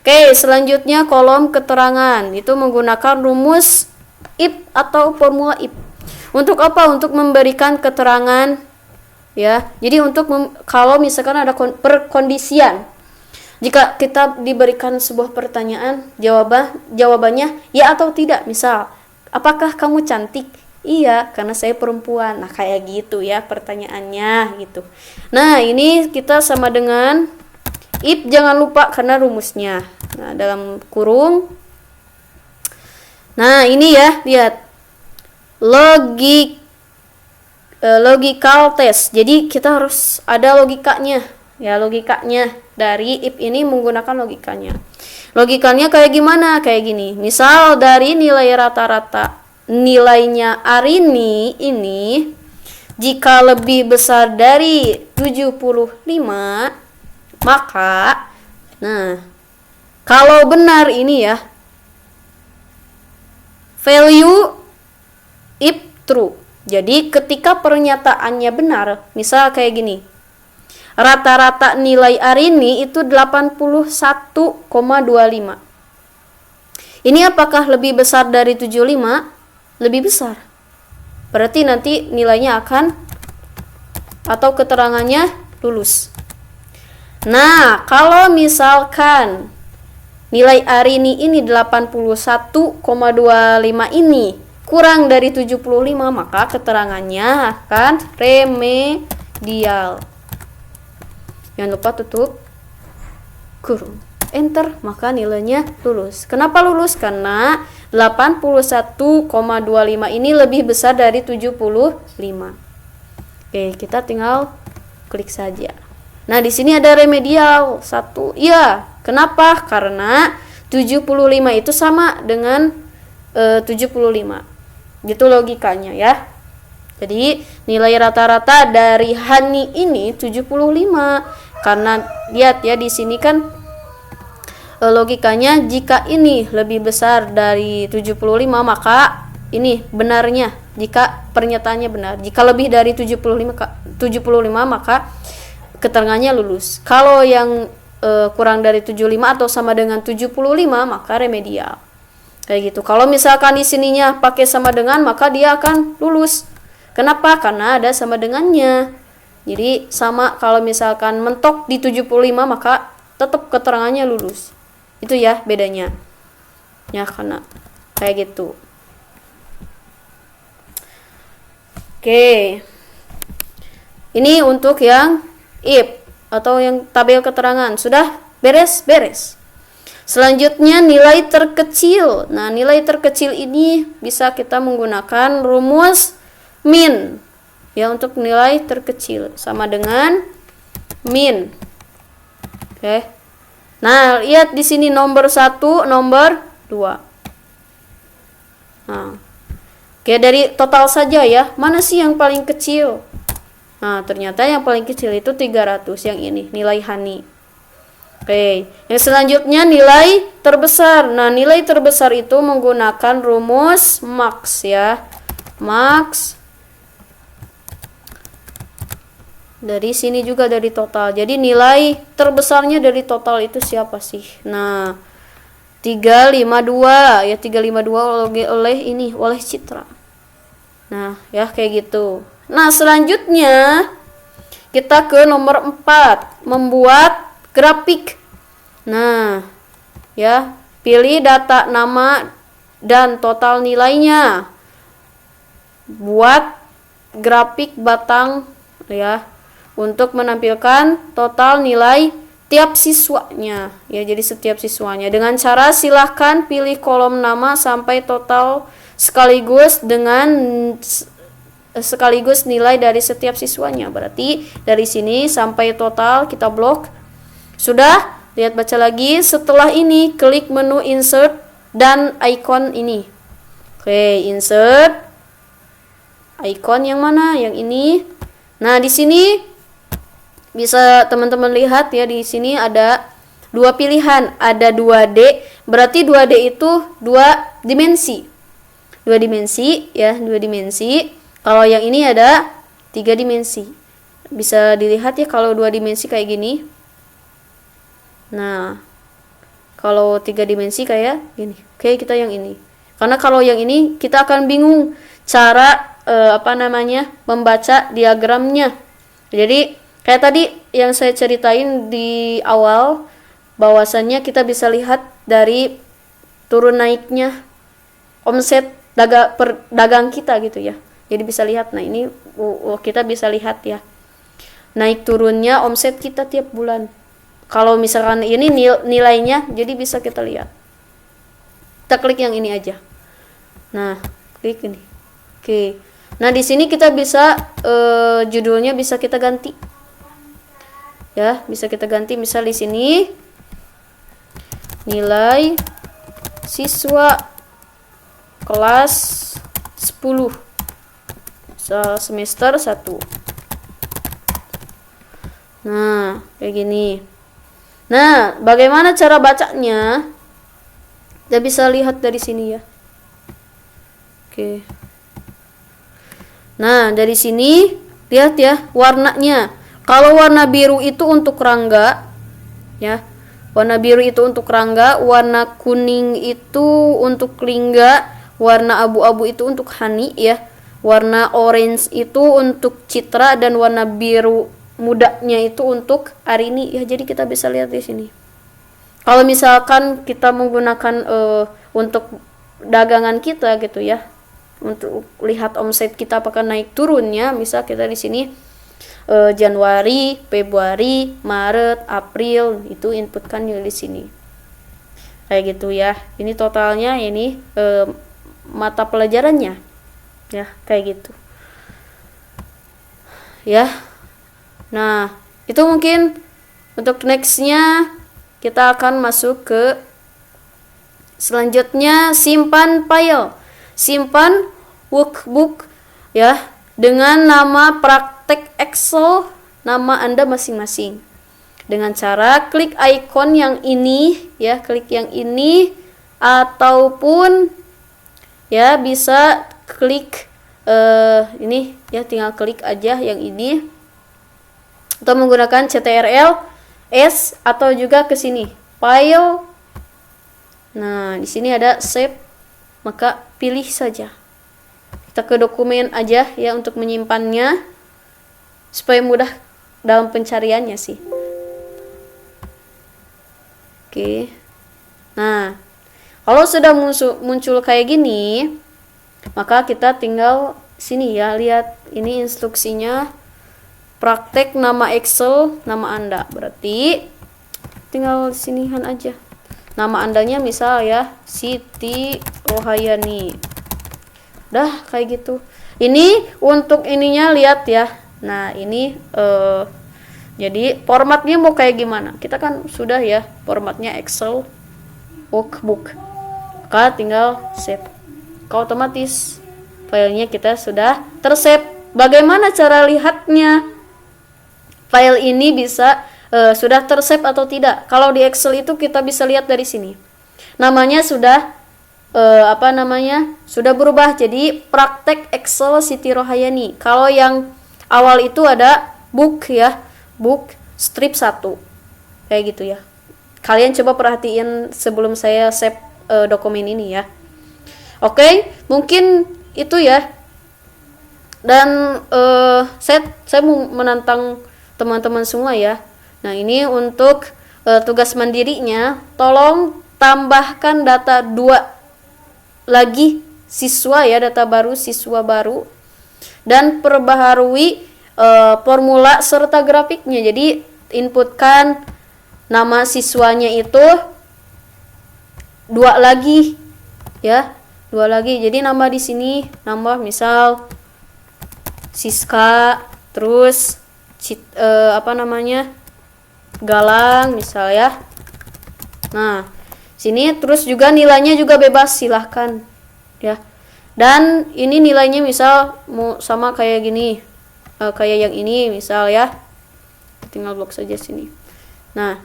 Oke, selanjutnya kolom keterangan. Itu menggunakan rumus if atau formula if. Untuk apa? Untuk memberikan keterangan ya. Jadi untuk kalau misalkan ada perkondisian. Jika kita diberikan sebuah pertanyaan, jawabannya ya atau tidak. Misal, apakah kamu cantik? Iya, karena saya perempuan. Nah, kayak gitu ya pertanyaannya gitu. Nah, ini kita sama dengan if, jangan lupa karena rumusnya. Nah, dalam kurung. Nah, ini ya, lihat. Logical test. Jadi kita harus ada logikanya. Ya, logikanya dari if ini menggunakan logikanya. Logikanya kayak gimana? Kayak gini. Misal dari nilai rata-rata nilainya Arini ini jika lebih besar dari 75, maka kalau benar ini ya, value if true. Jadi ketika pernyataannya benar, misal kayak gini. Rata-rata nilai Arini itu 81,25. Ini apakah lebih besar dari 75? Lebih besar. Berarti nanti nilainya akan atau keterangannya lulus. Nah, kalau misalkan nilai Arini ini 81,25 ini kurang dari 75, maka keterangannya akan remedial. Jangan lupa tutup kurung, enter, maka nilainya lulus. Kenapa lulus? Karena 81,25 ini lebih besar dari 75. Oke, kita tinggal klik saja. Nah, di sini ada remedial 1. Iya, kenapa? Karena 75 itu sama dengan 75. Gitu logikanya ya. Jadi nilai rata-rata dari Hani ini 75. Karena lihat ya di sini kan logikanya jika ini lebih besar dari 75 maka ini benarnya jika pernyataannya benar. Jika lebih dari 75 maka keterangannya lulus. Kalau yang kurang dari 75 atau sama dengan 75 maka remedial. Kayak gitu. Kalau misalkan di sininya pakai sama dengan maka dia akan lulus. Kenapa? Karena ada sama dengannya. Jadi sama, kalau misalkan mentok di 75 maka tetap keterangannya lulus. Itu ya bedanya. Ya, karena kayak gitu. Oke. Ini untuk yang if atau yang tabel keterangan. Sudah beres? Selanjutnya nilai terkecil. Nah, nilai terkecil ini bisa kita menggunakan rumus min. Ya, untuk nilai terkecil sama dengan min. Oke. Nah, lihat di sini nomor 1, nomor 2. Nah. Oke, dari total saja ya. Mana sih yang paling kecil? Nah, ternyata yang paling kecil itu 300, yang ini, nilai Hani. Oke, yang selanjutnya nilai terbesar. Nah, nilai terbesar itu menggunakan rumus max ya. Max. Dari sini juga dari total. Jadi nilai terbesarnya dari total itu siapa sih? Nah, 352 ya, 352 oleh Citra. Nah, ya kayak gitu. Nah, selanjutnya kita ke nomor 4, membuat grafik. Nah, ya, pilih data nama dan total nilainya. Buat grafik batang ya, untuk menampilkan total nilai tiap siswanya ya. Jadi setiap siswanya dengan cara silahkan pilih kolom nama sampai total sekaligus nilai dari setiap siswanya. Berarti dari sini sampai total kita blok. Sudah, lihat baca lagi. Setelah ini klik menu insert dan icon ini. Oke, insert icon yang mana? Yang ini. Nah, di sini bisa teman-teman lihat ya, di sini ada dua pilihan, ada 2D, berarti 2D itu 2 dimensi. 2 dimensi ya, 2 dimensi. Kalau yang ini ada 3 dimensi. Bisa dilihat ya kalau 2 dimensi kayak gini. Nah, Kalau 3 dimensi kayak gini. Kayak kita yang ini. Karena kalau yang ini kita akan bingung cara membaca diagramnya. Jadi kayak tadi yang saya ceritain di awal, bahwasannya kita bisa lihat dari turun naiknya omset dagang kita gitu ya. Jadi bisa lihat. Nah, ini kita bisa lihat ya. Naik turunnya omset kita tiap bulan. Kalau misalkan ini nilainya, jadi bisa kita lihat. Kita klik yang ini aja. Nah, klik ini. Oke. Nah, di sini kita bisa judulnya bisa kita ganti. Ya, bisa kita ganti. Misal di sini nilai siswa kelas 10 semester 1. Nah, kayak gini. Nah, bagaimana cara bacanya? Kita bisa lihat dari sini ya. Oke. Nah, dari sini lihat ya warnanya. Kalau warna biru itu untuk rangga, ya. Warna biru itu untuk rangga, warna kuning itu untuk lingga, warna abu-abu itu untuk hani ya. Warna orange itu untuk citra, dan warna biru mudanya itu untuk Arini ya. Jadi kita bisa lihat di sini. Kalau misalkan kita menggunakan untuk dagangan kita gitu ya, untuk lihat omset kita apakah naik turunnya, misal kita di sini Januari, Februari, Maret, April, itu inputkan di sini. Kayak gitu ya. Ini totalnya, ini mata pelajarannya. Ya, kayak gitu. Ya. Nah, itu mungkin untuk nextnya kita akan masuk ke selanjutnya, simpan file. Simpan workbook ya dengan nama praktek Excel, nama Anda masing-masing. Dengan cara klik icon yang ini ya, klik yang ini, ataupun ya bisa klik ini ya, tinggal klik aja yang ini, atau menggunakan CTRL S, atau juga ke sini file. Nah, di sini ada save, maka pilih saja. Kita ke dokumen aja ya untuk menyimpannya supaya mudah dalam pencariannya sih. Oke. Nah, kalau sudah muncul kayak gini, maka kita tinggal sini ya, lihat ini instruksinya, praktek nama Excel, nama Anda. Berarti tinggal sinihan aja. Nama Andanya misal ya Siti Rohayani. Udah kayak gitu. Ini untuk ininya lihat ya. Nah, ini jadi formatnya mau kayak gimana? Kita kan sudah ya formatnya Excel workbook. Maka tinggal save. Otomatis filenya kita sudah tersave. Bagaimana cara lihatnya? File ini bisa sudah tersave atau tidak. Kalau di Excel itu kita bisa lihat dari sini. Namanya sudah sudah berubah jadi praktek Excel Siti Rohayani. Kalau yang awal itu ada book ya, book strip 1. Kayak gitu ya. Kalian coba perhatiin sebelum saya save dokumen ini ya. Oke, mungkin itu ya. Dan saya mau menantang teman-teman semua ya. Nah, ini untuk tugas mandirinya, tolong tambahkan data 2 lagi siswa ya, data baru siswa baru, dan perbaharui formula serta grafiknya. Jadi inputkan nama siswanya itu 2 lagi ya, 2 lagi. Jadi nama di sini nama misal Siska, terus Galang misal ya. Nah, sini terus juga nilainya juga bebas, silahkan ya. Dan ini nilainya misal mau sama kayak gini, kayak yang ini misal ya, tinggal blok saja sini. Nah,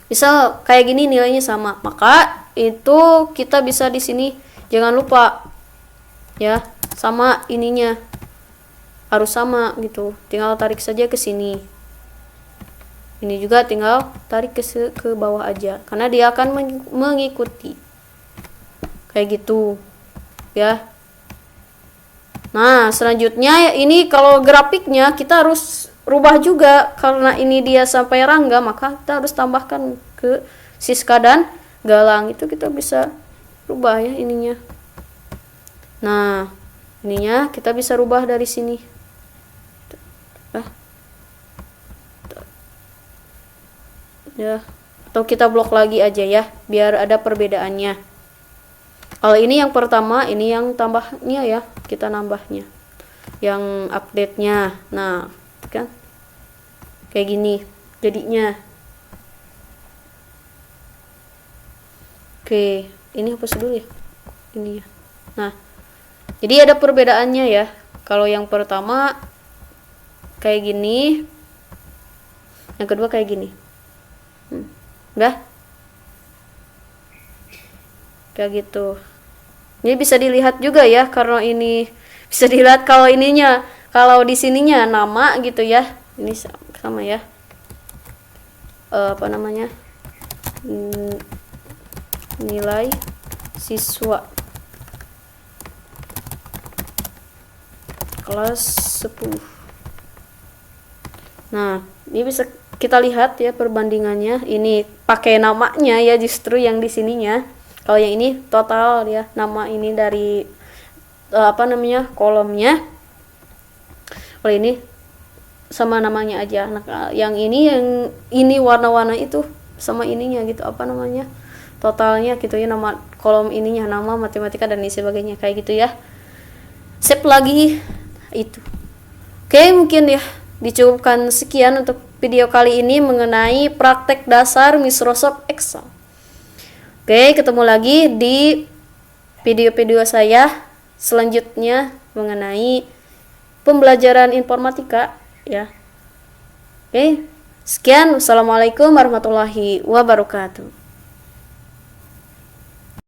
misal kayak gini nilainya sama, maka itu kita bisa di sini jangan lupa ya, sama ininya harus sama gitu, tinggal tarik saja ke sini Ini juga tinggal tarik ke bawah aja, karena dia akan mengikuti. Kayak gitu, ya. Nah, selanjutnya ini kalau grafiknya kita harus rubah juga, karena ini dia sampai rangga, maka kita harus tambahkan ke Siska dan Galang. Itu kita bisa rubah ya ininya. Nah, ininya kita bisa rubah dari sini. Ya, atau kita blok lagi aja ya, biar ada perbedaannya. Kalau ini yang pertama, ini yang tambahnya ya, kita nambahnya. Yang update-nya. Nah, kan? Kayak gini jadinya. Oke, ini hapus dulu ya. Ini ya. Nah, jadi ada perbedaannya ya. Kalau yang pertama kayak gini, yang kedua kayak gini. Udah? Kayak gitu. Ini bisa dilihat juga ya, karena ini bisa dilihat kalau ininya, kalau di sininya nama gitu ya. Ini sama ya. Apa namanya? Nilai siswa kelas 10. Nah, ini bisa kita lihat ya perbandingannya. Ini pakai namanya ya, justru yang di sininya. Kalau yang ini total ya, nama ini dari apa namanya, kolomnya. Kalau ini sama namanya aja. Nah, yang ini warna-warna itu sama ininya gitu, apa namanya, totalnya gitu ya, nama kolom ininya, nama, matematika dan sebagainya, kayak gitu ya. Save lagi itu. Oke, mungkin ya dicukupkan sekian untuk video kali ini mengenai praktek dasar Microsoft Excel. Oke, ketemu lagi di video-video saya selanjutnya mengenai pembelajaran informatika ya. Oke, sekian. Wassalamualaikum warahmatullahi wabarakatuh.